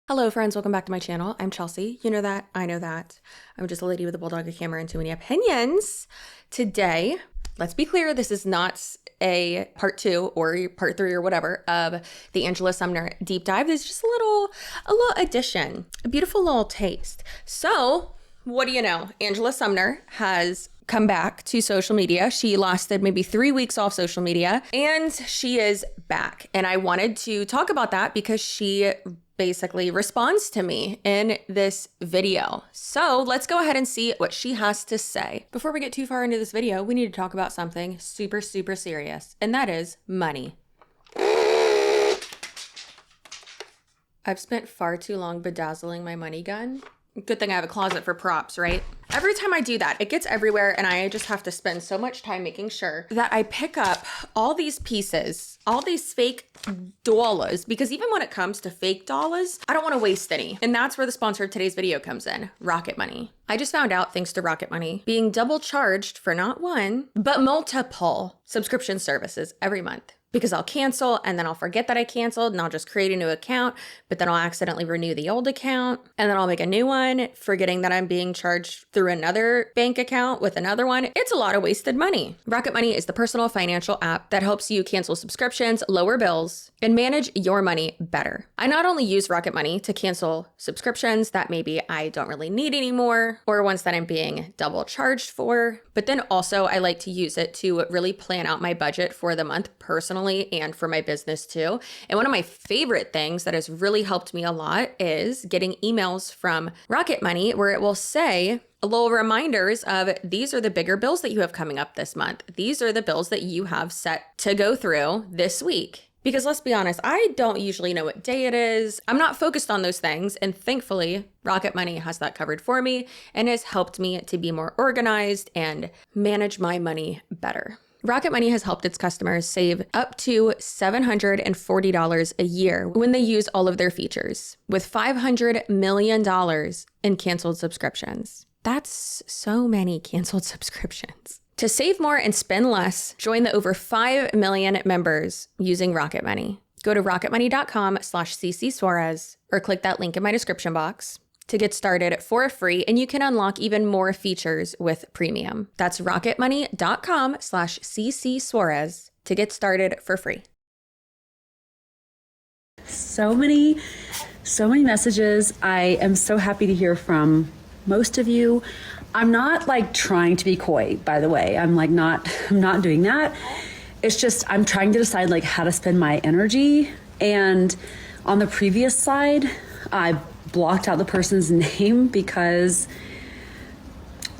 Hello friends, welcome back to my channel. I'm Chelsea. You know that, I know that. I'm just a lady with a bulldog, a camera, and too many opinions. Today, let's be clear, this is not a part 2 or part 3 or whatever of the Angela Sumner deep dive. This is just a little addition, a beautiful little taste. So, what do you know? Angela Sumner has come back to social media. She lasted maybe 3 weeks off social media and she is back. And I wanted to talk about that because she basically responds to me in this video. So let's go ahead and see what she has to say. Before we get too far into this video, we need to talk about something super serious, and that is money. I've spent far too long bedazzling my money gun. Good thing I have a closet for props, right? Every time I do that, it gets everywhere and I just have to spend so much time making sure that I pick up all these pieces, all these fake dollars, because even when it comes to fake dollars, I don't want to waste any. And that's where the sponsor of today's video comes in, Rocket Money. I just found out, thanks to Rocket Money, being double charged for not one, but multiple subscription services every month. Because I'll cancel and then I'll forget that I canceled and I'll just create a new account, but then I'll accidentally renew the old account and then I'll make a new one, forgetting that I'm being charged through another bank account with another one. It's a lot of wasted money. Rocket Money is the personal financial app that helps you cancel subscriptions, lower bills, and manage your money better. I not only use Rocket Money to cancel subscriptions that maybe I don't really need anymore or ones that I'm being double charged for, but then also I like to use it to really plan out my budget for the month personally and for my business too. And one of my favorite things that has really helped me a lot is getting emails from Rocket Money where it will say little reminders of these are the bigger bills that you have coming up this month. These are the bills that you have set to go through this week. Because let's be honest, I don't usually know what day it is. I'm not focused on those things. And thankfully, Rocket Money has that covered for me and has helped me to be more organized and manage my money better. Rocket Money has helped its customers save up to $740 a year when they use all of their features, with $500 million in canceled subscriptions. That's so many canceled subscriptions. To save more and spend less, join the over 5 million members using Rocket Money. Go to rocketmoney.com/CCSUAREZ or click that link in my description box to get started for free, and you can unlock even more features with premium. That's rocketmoney.com/CCSUAREZ to get started for free. So many messages. I am so happy to hear from most of you. I'm not like trying to be coy, by the way. I'm not doing that. It's just, I'm trying to decide like how to spend my energy. And on the previous slide, I blocked out the person's name because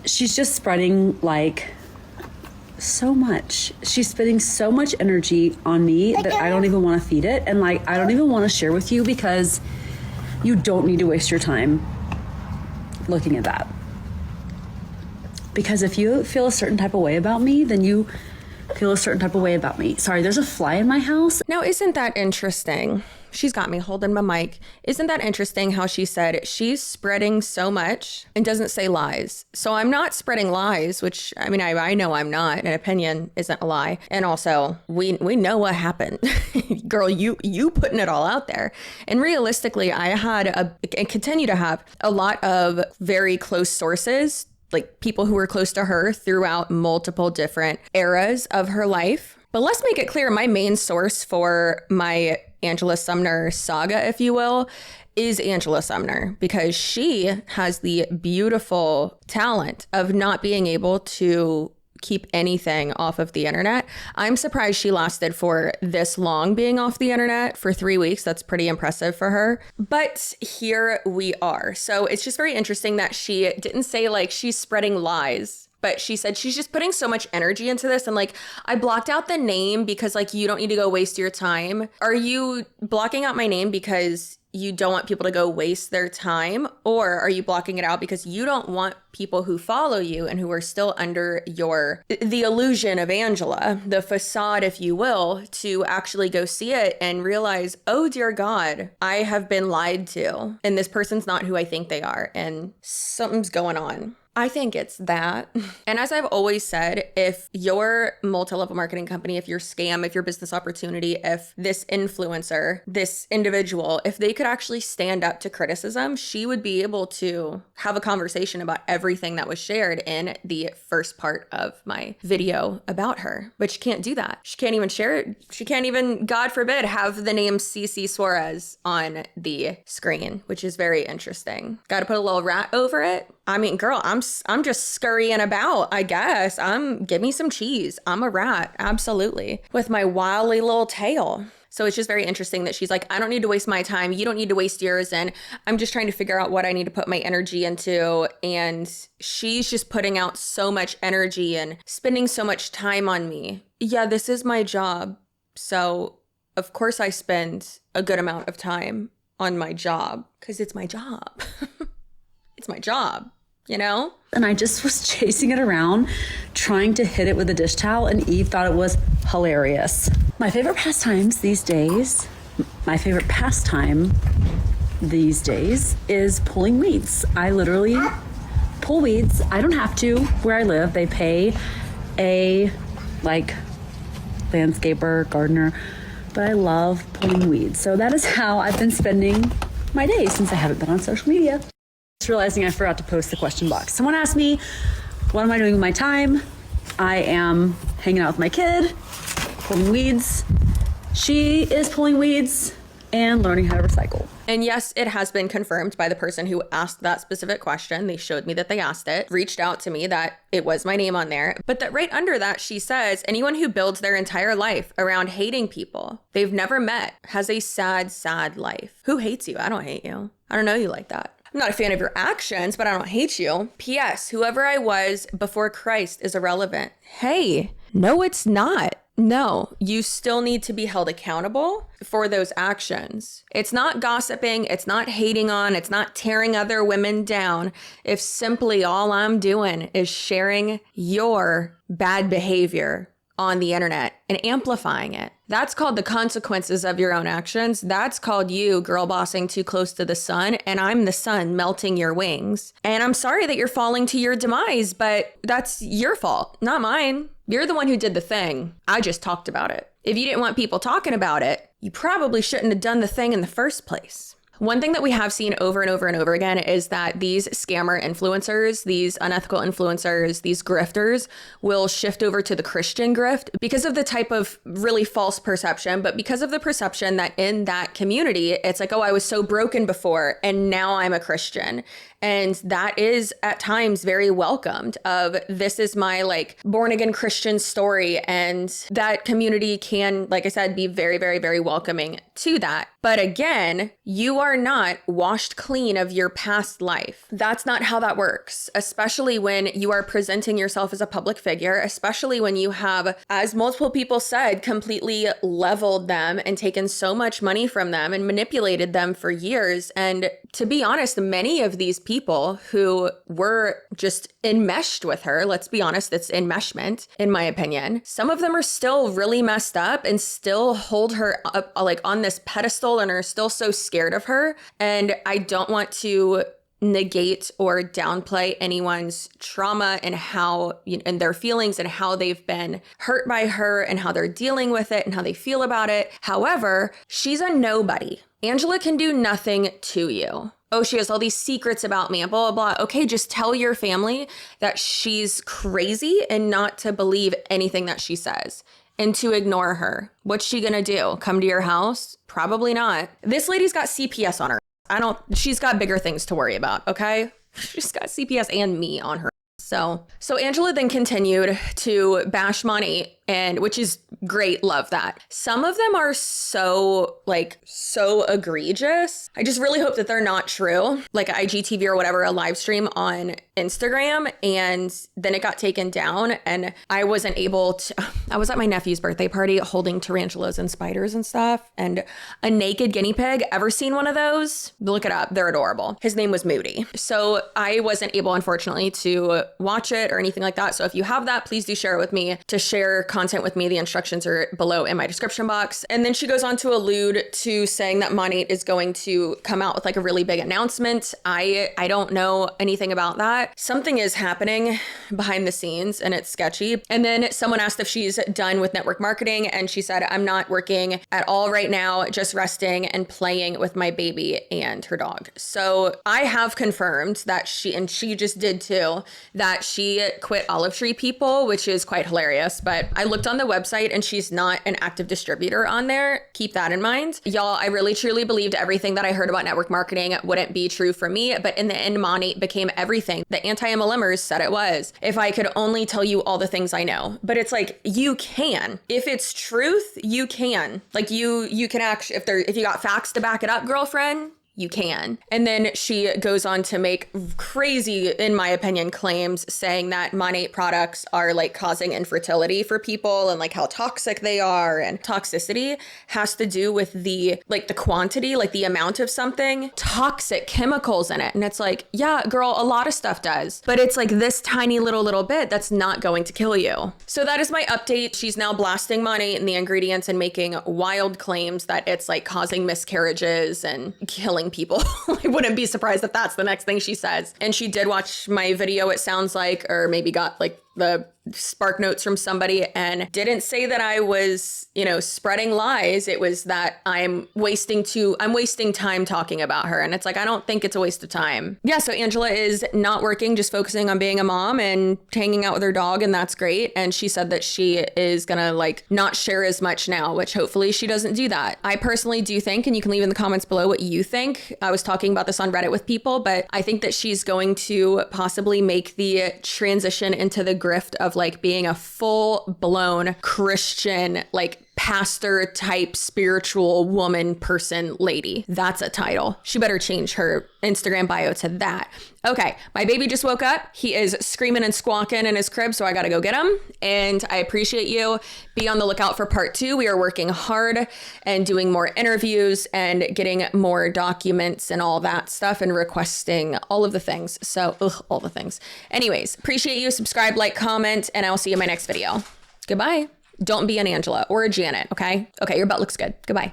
she's just spreading like so much. She's spending so much energy on me that I don't even want to feed it. And like, I don't even want to share with you because you don't need to waste your time looking at that. Because if you feel a certain type of way about me, then you feel a certain type of way about me. Sorry, there's a fly in my house. Now, isn't that interesting? She's got me holding my mic. Isn't that interesting how she said she's spreading so much and doesn't say lies? So I'm not spreading lies, which I mean, I know I'm not. An opinion isn't a lie. And also we know what happened. Girl, you putting it all out there. And realistically, I had and continue to have a lot of very close sources, like people who were close to her throughout multiple different eras of her life. But let's make it clear, my main source for my Angela Sumner saga, if you will, is Angela Sumner, because she has the beautiful talent of not being able to keep anything off of the internet. I'm surprised she lasted for this long being off the internet for 3 weeks. That's pretty impressive for her. But here we are. So it's just very interesting that she didn't say like she's spreading lies, but she said she's just putting so much energy into this. And like, I blocked out the name because like, you don't need to go waste your time. Are you blocking out my name because you don't want people to go waste their time? Or are you blocking it out because you don't want people who follow you and who are still under the illusion of Angela, the facade, if you will, to actually go see it and realize, oh dear God, I have been lied to and this person's not who I think they are and something's going on. I think it's that. And as I've always said, if your multi-level marketing company, if your scam, if your business opportunity, if this influencer, this individual, if they could actually stand up to criticism, she would be able to have a conversation about everything that was shared in the first part of my video about her. But she can't do that. She can't even share it. She can't even, God forbid, have the name CCSUAREZ on the screen, which is very interesting. Got to put a little rat over it. I mean, girl, I'm just scurrying about, I guess. Give me some cheese. I'm a rat, absolutely, with my wily little tail. So it's just very interesting that she's like, I don't need to waste my time. You don't need to waste yours. And I'm just trying to figure out what I need to put my energy into. And she's just putting out so much energy and spending so much time on me. Yeah, this is my job. So of course I spend a good amount of time on my job because it's my job. It's my job. You know? And I just was chasing it around, trying to hit it with a dish towel, and Eve thought it was hilarious. My favorite pastime these days is pulling weeds. I literally pull weeds. I don't have to where I live. They pay a landscaper, gardener, but I love pulling weeds. So that is how I've been spending my days since I haven't been on social media. Just realizing I forgot to post the question box. Someone asked me, what am I doing with my time? I am hanging out with my kid, pulling weeds. She is pulling weeds and learning how to recycle. And yes, it has been confirmed by the person who asked that specific question. They showed me that they asked it, reached out to me that it was my name on there. But that right under that, she says, anyone who builds their entire life around hating people they've never met has a sad, sad life. Who hates you? I don't hate you. I don't know you like that. I'm not a fan of your actions, but I don't hate you. P.S. Whoever I was before Christ is irrelevant. Hey, no, it's not. No, you still need to be held accountable for those actions. It's not gossiping. It's not hating on. It's not tearing other women down. If simply all I'm doing is sharing your bad behavior on the internet and amplifying it. That's called the consequences of your own actions. That's called you girl bossing too close to the sun, and I'm the sun melting your wings. And I'm sorry that you're falling to your demise, but that's your fault, not mine. You're the one who did the thing. I just talked about it. If you didn't want people talking about it, you probably shouldn't have done the thing in the first place. One thing that we have seen over and over and over again is that these scammer influencers, these unethical influencers, these grifters will shift over to the Christian grift because of the type of really false perception, but because of the perception that in that community, it's like, oh, I was so broken before and now I'm a Christian. And that is at times very welcomed of this is my born again Christian story. And that community can, like I said, be very, very, very welcoming to that. But again, you are not washed clean of your past life. That's not how that works, especially when you are presenting yourself as a public figure, especially when you have, as multiple people said, completely leveled them and taken so much money from them and manipulated them for years. And to be honest, many of these people who were just enmeshed with her, let's be honest, it's enmeshment, in my opinion. Some of them are still really messed up and still hold her up on this pedestal and are still so scared of her. And I don't want to negate or downplay anyone's trauma and how and their feelings and how they've been hurt by her and how they're dealing with it and how they feel about it. However, she's a nobody. Angela can do nothing to you. Oh, she has all these secrets about me and blah, blah, blah. Okay, just tell your family that she's crazy and not to believe anything that she says and to ignore her. What's she gonna do? Come to your house? Probably not. This lady's got CPS on her. She's got bigger things to worry about, okay? She's got CPS and me on her. So Angela then continued to bash Monty, and which is great. Love that. Some of them are so egregious. I just really hope that they're not true. Like IGTV or whatever, a live stream on Instagram, and then it got taken down and I wasn't able to. I was at my nephew's birthday party holding tarantulas and spiders and stuff, and a naked guinea pig. Ever seen one of those? Look it up. They're adorable. His name was Moody. So I wasn't able, unfortunately, to watch it or anything like that. So if you have that, please do share it with me to share content with me, the instructions are below in my description box. And then she goes on to allude to saying that Monat is going to come out with like a really big announcement. I don't know anything about that. Something is happening behind the scenes and it's sketchy. And then someone asked if she's done with network marketing, and she said, I'm not working at all right now, just resting and playing with my baby and her dog. So I have confirmed that she just did too, that she quit Olive Tree People, which is quite hilarious. But I looked on the website and she's not an active distributor on there. Keep that in mind. Y'all, I really truly believed everything that I heard about network marketing wouldn't be true for me. But in the end, Monat became everything the anti-MLMers said it was. If I could only tell you all the things I know. But it's like, you can. If it's truth, you can. Like you can actually, if you got facts to back it up, girlfriend, you can. And then she goes on to make crazy, in my opinion, claims saying that Monat products are like causing infertility for people and like how toxic they are. And toxicity has to do with the quantity, like the amount of something, toxic chemicals in it. And it's like, yeah, girl, a lot of stuff does, but it's like this tiny little bit that's not going to kill you. So that is my update. She's now blasting Monat and the ingredients and making wild claims that it's like causing miscarriages and killing people. I wouldn't be surprised if that's the next thing she says. And she did watch my video, it sounds like, or maybe got like the spark notes from somebody, and didn't say that I was, spreading lies. It was that I'm wasting time talking about her. And it's like, I don't think it's a waste of time. Yeah. So Angela is not working, just focusing on being a mom and hanging out with her dog. And that's great. And she said that she is going to like not share as much now, which hopefully she doesn't do that. I personally do think, and you can leave in the comments below what you think. I was talking about this on Reddit with people, but I think that she's going to possibly make the transition into the grift of like being a full-blown Christian, like pastor type spiritual woman person lady. That's a title. She better change her Instagram bio to that. Okay, my baby just woke up. He is screaming and squawking in his crib, so I gotta go get him. And I appreciate you. Be on the lookout for part 2. We are working hard and doing more interviews and getting more documents and all that stuff and requesting all of the things. So, all the things. Anyways, appreciate you. Subscribe, like, comment, and I'll see you in my next video. Goodbye. Don't be an Angela or a Janet, okay? Okay, your butt looks good. Goodbye.